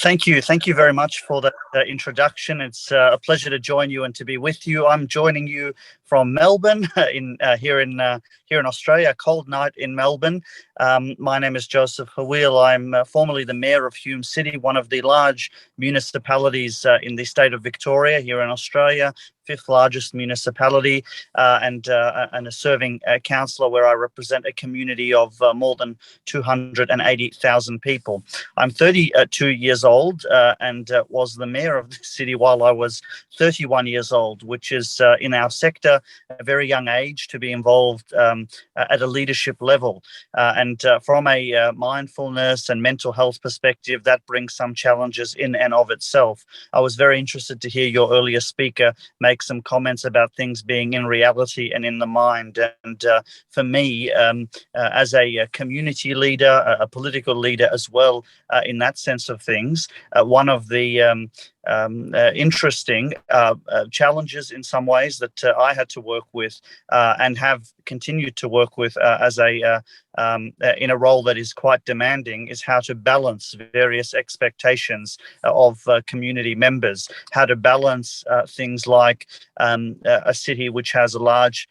Thank you. Thank you very much for the introduction. It's a pleasure to join you and to be with you. I'm joining you from Melbourne, here in Australia. A cold night in Melbourne. My name is Joseph Haweil. I'm formerly the Mayor of Hume City, one of the large municipalities in the state of Victoria here in Australia. Fifth largest municipality, and a serving councillor where I represent a community of more than 280,000 people. I'm 32 years old and was the mayor of the city while I was 31 years old, which is in our sector a very young age to be involved at a leadership level. And from a mindfulness and mental health perspective, that brings some challenges in and of itself. I was very interested to hear your earlier speaker make some comments about things being in reality and in the mind. And for me, as a community leader, a political leader as well, in that sense of things, one of the interesting challenges in some ways that I had to work with and have continued to work with as a in a role that is quite demanding is how to balance various expectations of community members, how to balance things like a city which has a large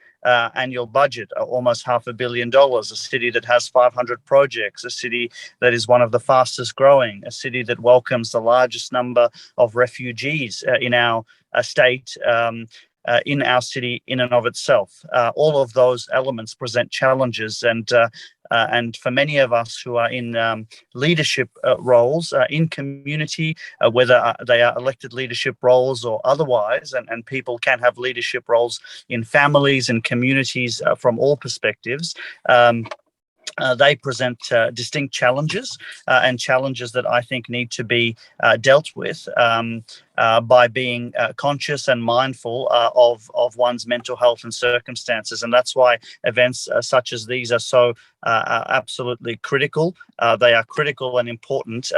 annual budget, almost $500 million, a city that has 500 projects, a city that is one of the fastest growing, a city that welcomes the largest number of refugees in our state, in our city in and of itself. All of those elements present challenges, and for many of us who are in leadership roles in community, whether they are elected leadership roles or otherwise, and people can have leadership roles in families and communities from all perspectives. They present distinct challenges and challenges that I think need to be dealt with by being conscious and mindful of one's mental health and circumstances. And that's why events such as these are so absolutely critical. They are critical and important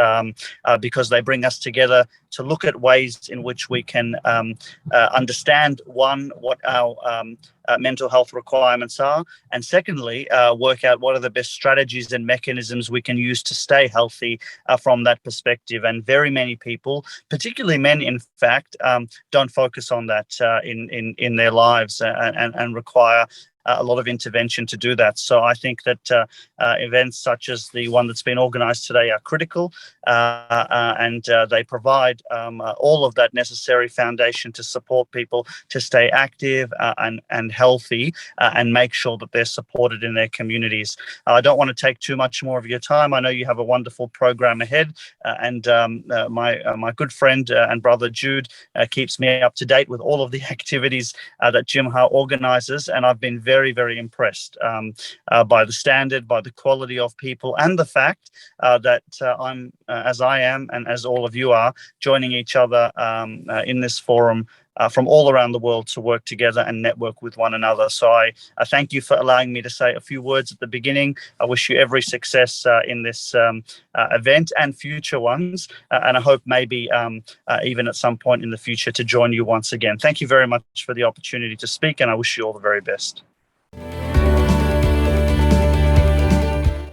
because they bring us together to look at ways in which we can understand, one, what our mental health requirements are, and secondly, work out what are the best strategies and mechanisms we can use to stay healthy from that perspective. And very many people, particularly men, in fact, don't focus on that in their lives and require a lot of intervention to do that. So I think that events such as the one that's been organised today are critical, and they provide all of that necessary foundation to support people to stay active and healthy and make sure that they're supported in their communities. I don't want to take too much more of your time. I know you have a wonderful program ahead, and my good friend and brother Jude keeps me up to date with all of the activities that Jim Ha organises, and I've been very, very impressed by the standard, by the quality of people, and the fact that I'm, as I am, and as all of you are, joining each other in this forum from all around the world to work together and network with one another. So I thank you for allowing me to say a few words at the beginning. I wish you every success in this event and future ones, and I hope maybe even at some point in the future to join you once again. Thank you very much for the opportunity to speak, and I wish you all the very best.